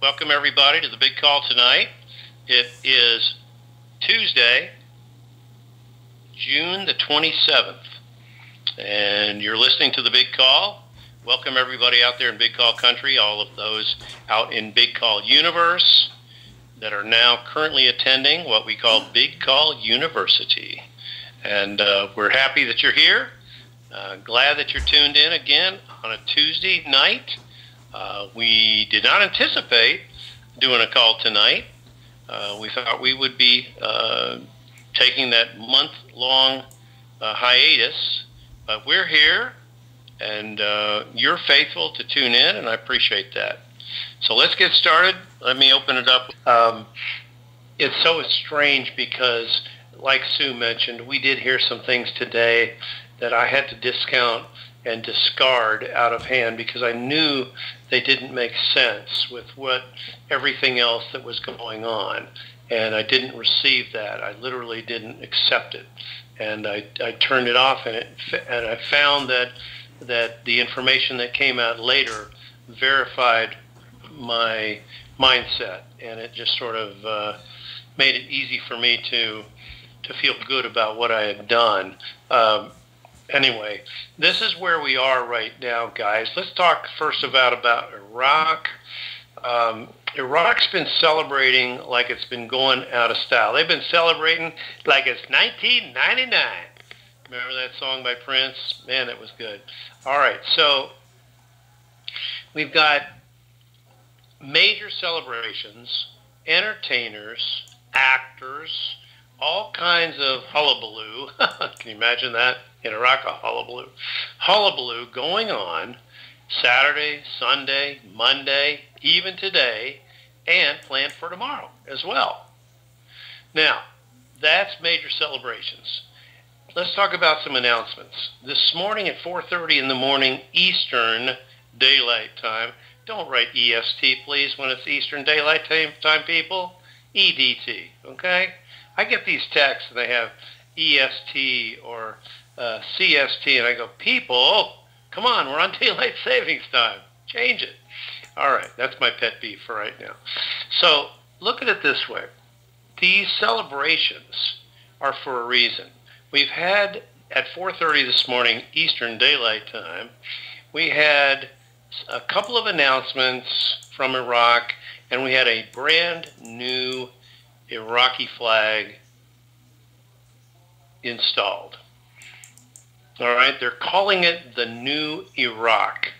Welcome everybody to the big call tonight. It is Tuesday, June the 27th, and you're listening to the big call. Welcome everybody out there in Big Call Country, all of those out in Big Call Universe that are now currently attending what we call Big Call University. And we're happy that you're here. Glad that you're tuned in again on a Tuesday night. We did not anticipate doing a call tonight. We thought we would be taking that month-long hiatus, but we're here, and you're faithful to tune in, and I appreciate that. So let's get started. Let me open it up. It's so strange because, like Sue mentioned, we did hear some things today that I had to discount and discard out of hand because I knew they didn't make sense with what everything else that was going on, and I didn't receive that. I literally didn't accept it, and I turned it off, and I found that the information that came out later verified my mindset, and it just sort of made it easy for me to feel good about what I had done. Anyway, this is where we are right now, guys. Let's talk first about Iraq. Iraq's been celebrating like it's been going out of style. They've been celebrating like it's 1999. Remember that song by Prince? Man, it was good. All right, so we've got major celebrations, entertainers, actors, all kinds of hullabaloo. Can you imagine that? In Iraq, a hullabaloo. Hullabaloo going on Saturday, Sunday, Monday, even today, and planned for tomorrow as well. Now, that's major celebrations. Let's talk about some announcements. This morning at 4:30 in the morning Eastern Daylight Time. Don't write EST, please, when it's Eastern Daylight Time, people. EDT, okay? I get these texts and they have EST or CST, and I go, people, come on, we're on daylight savings time. Change it. All right, that's my pet peeve for right now. So look at it this way. These celebrations are for a reason. We've had, at 4:30 this morning, Eastern Daylight Time, we had a couple of announcements from Iraq, and we had a brand new Iraqi flag installed. All right, they're calling it the New Iraq.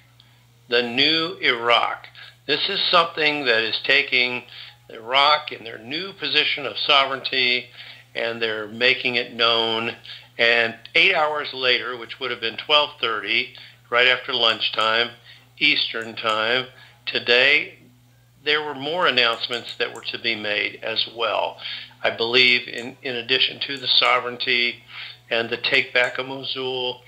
The New Iraq. This is something that is taking Iraq in their new position of sovereignty, and they're making it known. And 8 hours later, which would have been 12:30, right after lunchtime, Eastern time, today, there were more announcements that were to be made as well. I believe in addition to the sovereignty and the take back of Mosul,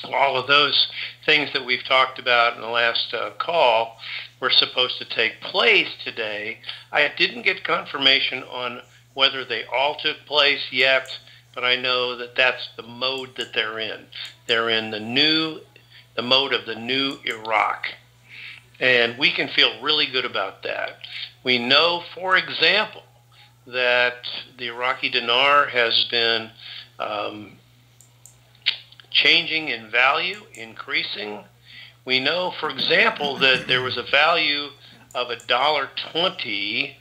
all of those things that we've talked about in the last call were supposed to take place today. I didn't get confirmation on whether they all took place yet, but I know that that's the mode that they're in. They're in the mode of the New Iraq. And we can feel really good about that. We know, for example, that the Iraqi dinar has been changing in value, increasing. We know, for example, that there was a value of $1.20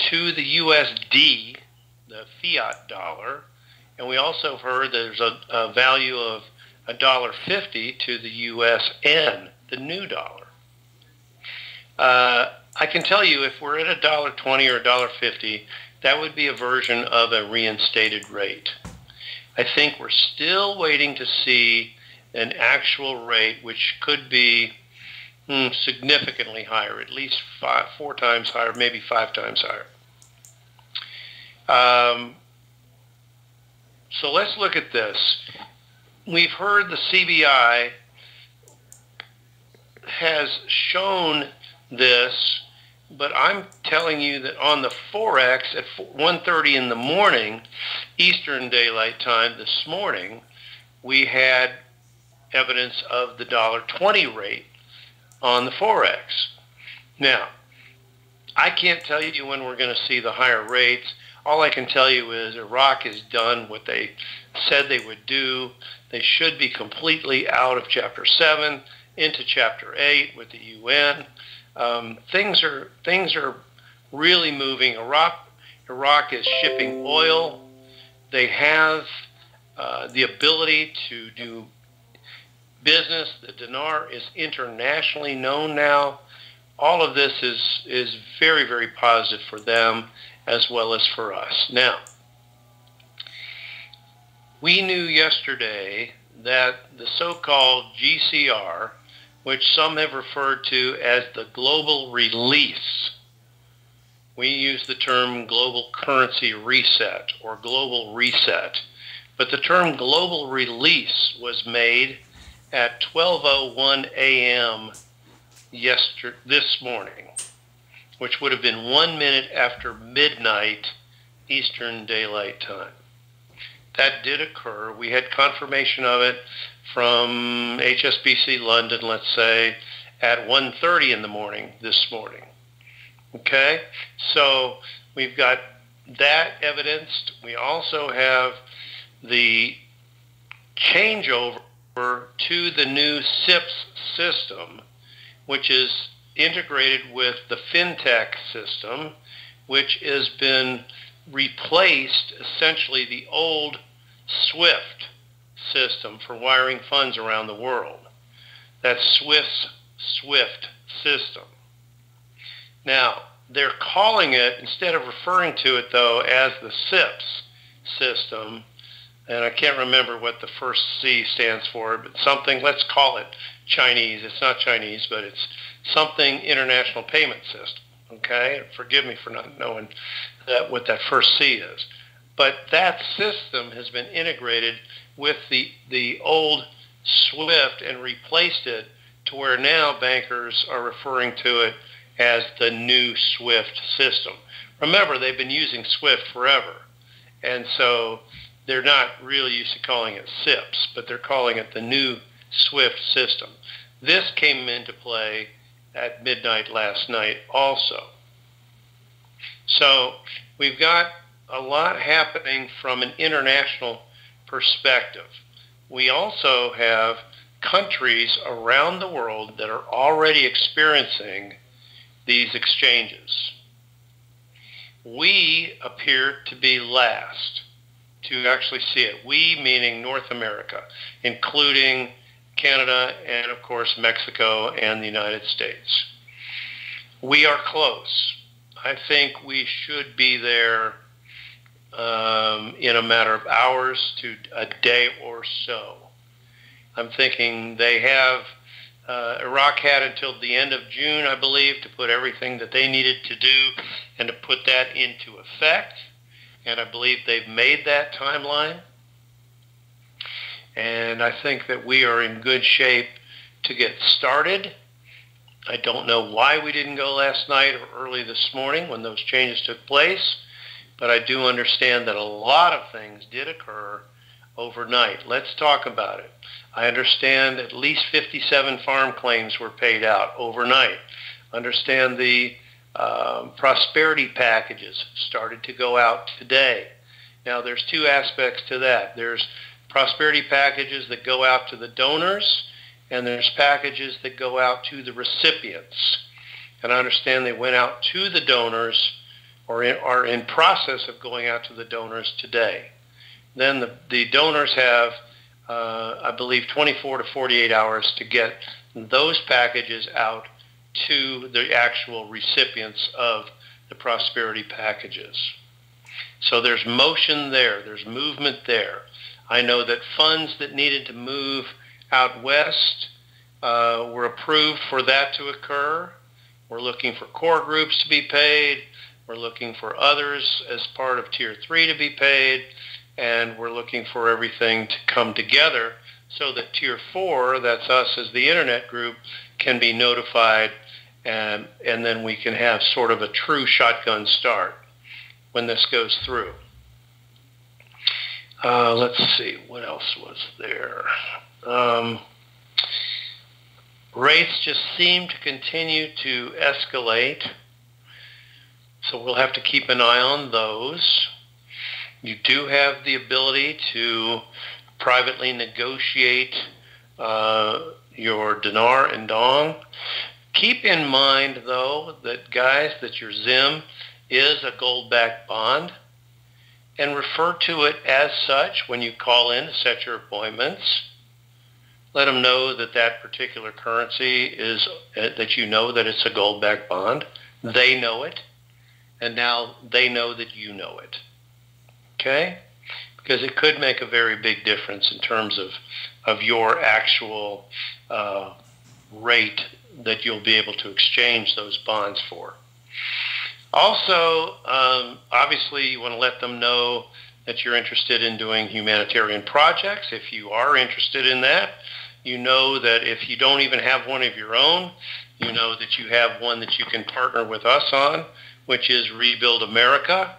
to the USD, the fiat dollar, and we also heard there's a value of $1.50 to the USN, the new dollar. I can tell you if we're at $1.20 or $1.50, that would be a version of a reinstated rate. I think we're still waiting to see an actual rate which could be significantly higher, at least 4 times higher, maybe 5 times higher. So let's look at this. We've heard the CBI has shown this, but I'm telling you that on the Forex at 1:30 in the morning, Eastern Daylight Time this morning, we had evidence of the $1.20 rate on the Forex. Now, I can't tell you when we're going to see the higher rates. All I can tell you is Iraq has done what they said they would do. They should be completely out of Chapter 7 into Chapter 8 with the UN. Things are really moving. Iraq is shipping oil. They have the ability to do business. The dinar is internationally known now. All of this is very, very positive for them as well as for us. Now, we knew yesterday that the so-called GCR, which some have referred to as the global release, we use the term global currency reset or global reset, but the term global release was made at 12:01 a.m. this morning, which would have been 1 minute after midnight Eastern Daylight Time. That did occur. We had confirmation of it from HSBC London, let's say, at 1:30 in the morning this morning. Okay? So we've got that evidenced. We also have the changeover to the new SIPS system, which is integrated with the FinTech system, which has been replaced essentially the old SWIFT system for wiring funds around the world. That's SWIFT system. Now, they're calling it, instead of referring to it though as the SIPS system, and I can't remember what the first C stands for, but something, let's call it Chinese. It's not Chinese, but it's something international payment system. Okay? Forgive me for not knowing what that first C is. But that system has been integrated with the old SWIFT and replaced it to where now bankers are referring to it as the new SWIFT system. Remember, they've been using SWIFT forever. And so they're not really used to calling it SIPS, but they're calling it the new SWIFT system. This came into play at midnight last night also. So we've got a lot happening from an international perspective. We also have countries around the world that are already experiencing these exchanges. We appear to be last to actually see it. We meaning North America, including Canada and of course Mexico and the United States. We are close. I think we should be there in a matter of hours to a day or so. I'm thinking they have, Iraq had until the end of June, I believe, to put everything that they needed to do and to put that into effect. And I believe they've made that timeline. And I think that we are in good shape to get started. I don't know why we didn't go last night or early this morning when those changes took place, but I do understand that a lot of things did occur overnight. Let's talk about it. I understand at least 57 farm claims were paid out overnight. Understand the prosperity packages started to go out today. Now there's two aspects to that. There's prosperity packages that go out to the donors, and there's packages that go out to the recipients. And I understand they went out to the donors or are in process of going out to the donors today. Then the donors have, I believe, 24 to 48 hours to get those packages out to the actual recipients of the prosperity packages. So there's motion there. There's movement there. I know that funds that needed to move out west were approved for that to occur. We're looking for core groups to be paid. We're looking for others as part of Tier 3 to be paid. And we're looking for everything to come together so that Tier 4, that's us as the Internet group, can be notified, and then we can have sort of a true shotgun start when this goes through. Let's see, what else was there? Rates just seem to continue to escalate. So we'll have to keep an eye on those. You do have the ability to privately negotiate your dinar and dong. Keep in mind, though, that, guys, that your ZIM is a gold-backed bond, and refer to it as such when you call in to set your appointments. Let them know that that particular currency is, that you know that it's a gold-backed bond. They know it, and now they know that you know it. Okay? Because it could make a very big difference in terms of your actual rate that you'll be able to exchange those bonds for. Also, obviously, you want to let them know that you're interested in doing humanitarian projects. If you are interested in that, you know that if you don't even have one of your own, you know that you have one that you can partner with us on, which is Rebuild America.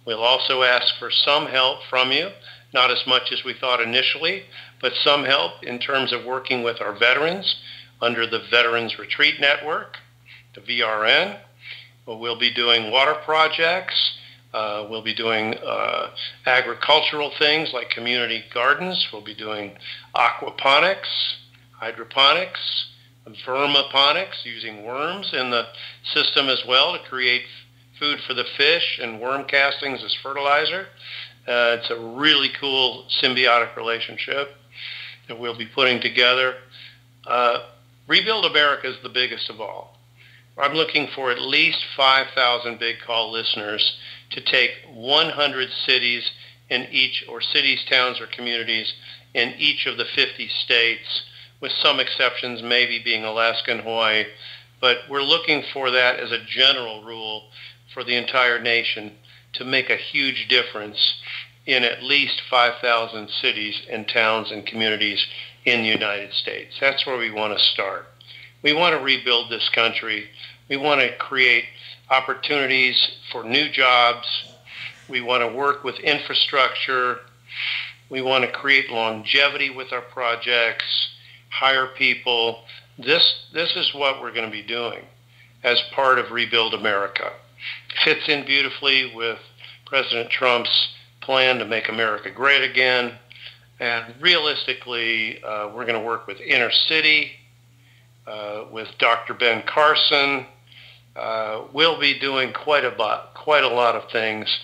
We'll also ask for some help from you, not as much as we thought initially, but some help in terms of working with our veterans under the Veterans Retreat Network, the VRN. We'll be doing water projects. We'll be doing agricultural things like community gardens. We'll be doing aquaponics, hydroponics, vermiponics, using worms in the system as well to create food for the fish and worm castings as fertilizer. It's a really cool symbiotic relationship that we'll be putting together. Rebuild America is the biggest of all. I'm looking for at least 5,000 Big Call listeners to take 100 cities in each, or cities, towns, or communities in each of the 50 states, with some exceptions maybe being Alaska and Hawaii. But we're looking for that as a general rule for the entire nation to make a huge difference in at least 5,000 cities and towns and communities in the United States. That's where we want to start. We want to rebuild this country. We want to create opportunities for new jobs. We want to work with infrastructure. We want to create longevity with our projects, hire people. This is what we're going to be doing as part of Rebuild America. Fits in beautifully with President Trump's plan to make America great again. And realistically, we're going to work with Inner City, with Dr. Ben Carson. We'll be doing quite a lot of things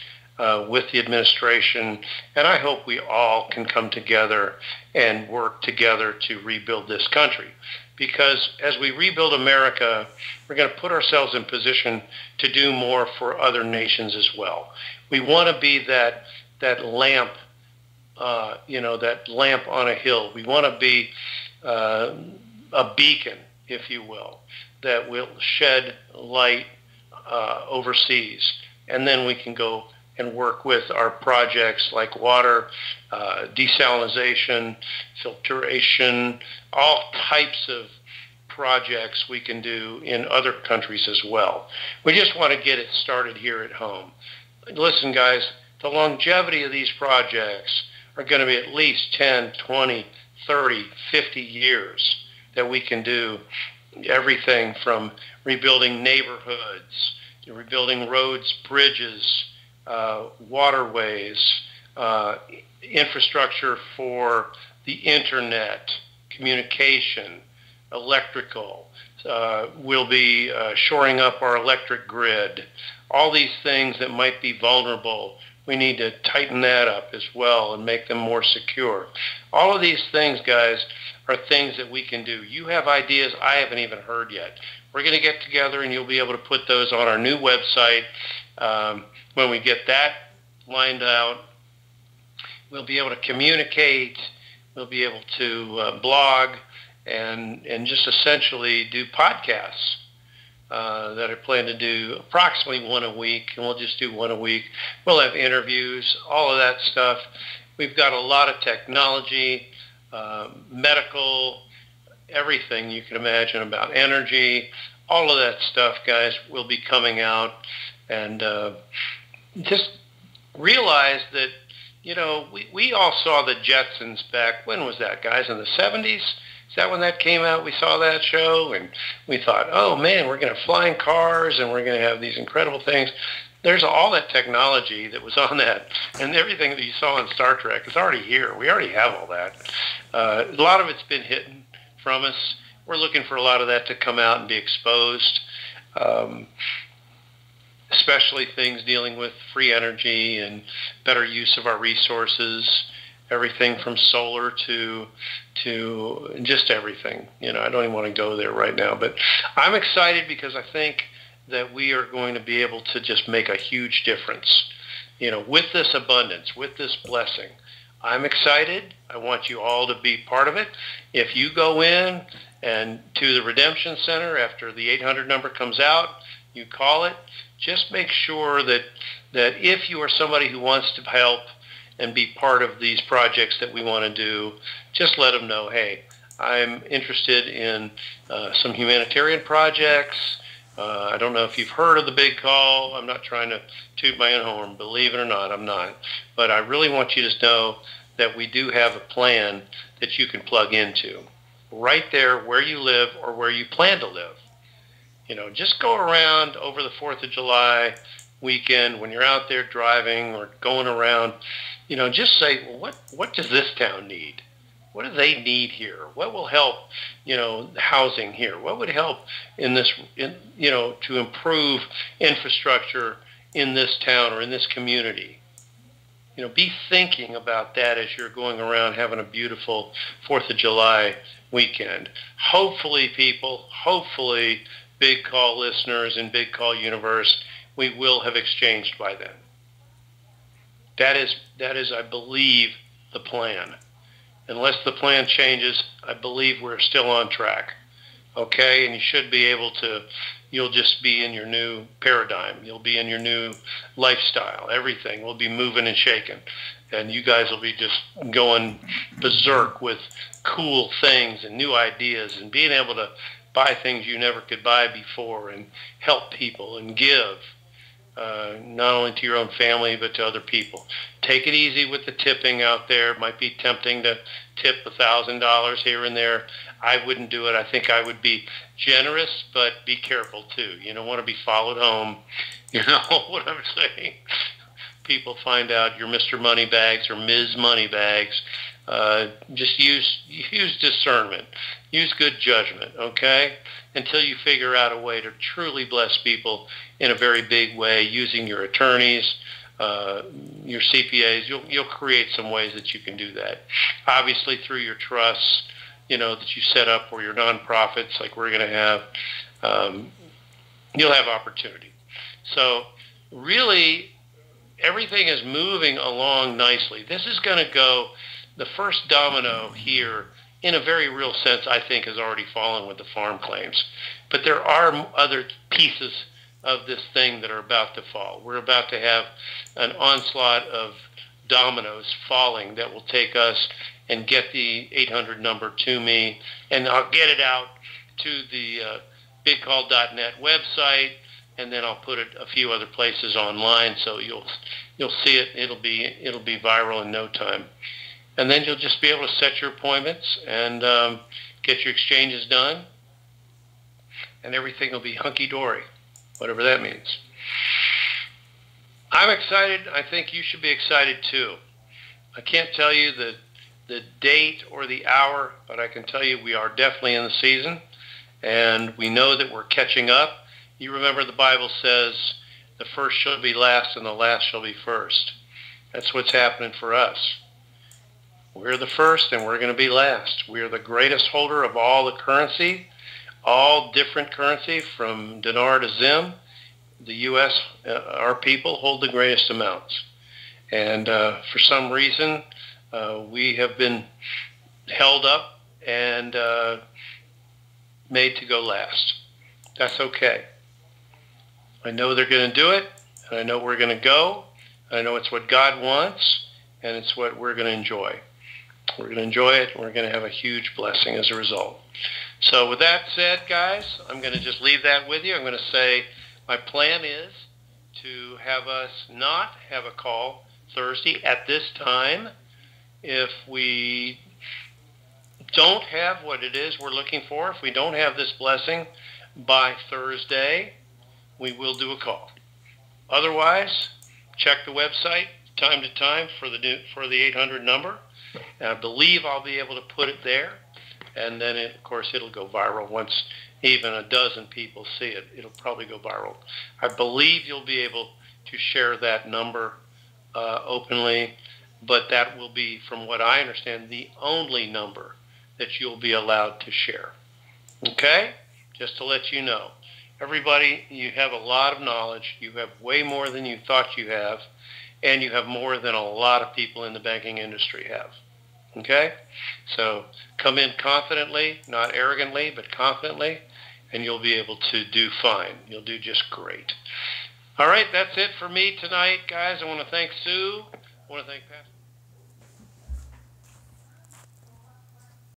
with the administration, and I hope we all can come together and work together to rebuild this country. Because as we rebuild America, we're going to put ourselves in position to do more for other nations as well. We want to be that lamp, that lamp on a hill. We want to be a beacon, if you will, that will shed light overseas. And then we can go and work with our projects like water, desalination, filtration, all types of projects we can do in other countries as well. We just want to get it started here at home. Listen, guys, the longevity of these projects are going to be at least 10, 20, 30, 50 years that we can do everything from rebuilding neighborhoods, rebuilding roads, bridges, waterways, infrastructure for the internet, communication, electrical. We'll be shoring up our electric grid. All these things that might be vulnerable, we need to tighten that up as well and make them more secure. All of these things, guys, are things that we can do. You have ideas I haven't even heard yet. We're going to get together and you'll be able to put those on our new website. When we get that lined out, we'll be able to communicate, we'll be able to blog, and just essentially do podcasts that I plan to do approximately one a week, and we'll just do one a week. We'll have interviews, all of that stuff. We've got a lot of technology, medical, everything you can imagine about energy. All of that stuff, guys, will be coming out. And just realize that, we all saw the Jetsons back, when was that, guys, in the 70s? Is that when that came out? We saw that show, and we thought, oh, man, we're going to fly in cars, and we're going to have these incredible things. there's all that technology that was on that, and everything that you saw in Star Trek is already here. We already have all that. A lot of it's been hidden from us. We're looking for a lot of that to come out and be exposed, especially things dealing with free energy and better use of our resources, everything from solar to just everything. I don't even want to go there right now, but I'm excited because I think that we are going to be able to just make a huge difference, with this abundance, with this blessing. I'm excited. I want you all to be part of it. If you go in and to the Redemption Center after the 800 number comes out, you call it, just make sure that if you are somebody who wants to help and be part of these projects that we want to do, just let them know, hey, I'm interested in some humanitarian projects. I don't know if you've heard of the Big Call. I'm not trying to toot my own horn, believe it or not, I'm not. But I really want you to know that we do have a plan that you can plug into right there where you live or where you plan to live. Just go around over the 4th of July weekend when you're out there driving or going around, just say, well, what does this town need? What do they need here? What will help, housing here? What would help in this, to improve infrastructure in this town or in this community? Be thinking about that as you're going around having a beautiful 4th of July weekend. Hopefully, Big Call listeners and Big Call Universe, we will have exchanged by then. That is, I believe, the plan. Unless the plan changes, I believe we're still on track. Okay? And you should be able to, you'll just be in your new paradigm. You'll be in your new lifestyle. Everything will be moving and shaking. And you guys will be just going berserk with cool things and new ideas and being able to buy things you never could buy before and help people and give. Not only to your own family, but to other people. Take it easy with the tipping out there. It might be tempting to tip $1,000 here and there. I wouldn't do it. I think I would be generous, but be careful too. You don't want to be followed home. You know what I'm saying? People find out you're Mr. Moneybags or Ms. Moneybags. Just use discernment. Use good judgment, okay? Until you figure out a way to truly bless people in a very big way using your attorneys, your CPAs. You'll create some ways that you can do that. Obviously through your trusts, that you set up or your nonprofits like we're going to have, you'll have opportunity. So really, everything is moving along nicely. This is going to go, the first domino here, in a very real sense, I think, has already fallen with the farm claims. But there are other pieces of this thing that are about to fall. We're about to have an onslaught of dominoes falling that will take us and get the 800 number to me, and I'll get it out to the bigcall.net website, and then I'll put it a few other places online, so you'll see it. It'll be viral in no time. And then you'll just be able to set your appointments and get your exchanges done, and everything will be hunky-dory, whatever that means. I'm excited. I think you should be excited too. I can't tell you the date or the hour, but I can tell you we are definitely in the season, and we know that we're catching up. You remember the Bible says the first shall be last and the last shall be first. That's what's happening for us. We're the first and we're going to be last. We are the greatest holder of all the currency, all different currency from dinar to zim. The U.S., our people hold the greatest amounts. And for some reason, we have been held up and made to go last. That's okay. I know they're going to do it, and I know we're going to go. I know it's what God wants, and it's what we're going to enjoy. We're going to enjoy it, and we're going to have a huge blessing as a result. So with that said, guys, I'm going to just leave that with you. I'm going to say my plan is to have us not have a call Thursday at this time. If we don't have what it is we're looking for, if we don't have this blessing by Thursday, we will do a call. Otherwise, check the website time to time for the 800 number. And I believe I'll be able to put it there. And then, of course, it'll go viral once even a dozen people see it. It'll probably go viral. I believe you'll be able to share that number openly, but that will be, from what I understand, the only number that you'll be allowed to share. Okay? Just to let you know. Everybody, you have a lot of knowledge. You have way more than you thought you have, and you have more than a lot of people in the banking industry have. Okay? So come in confidently, not arrogantly, but confidently, and you'll be able to do fine. You'll do just great. All right, that's it for me tonight, guys. I want to thank Sue. I want to thank Pastor.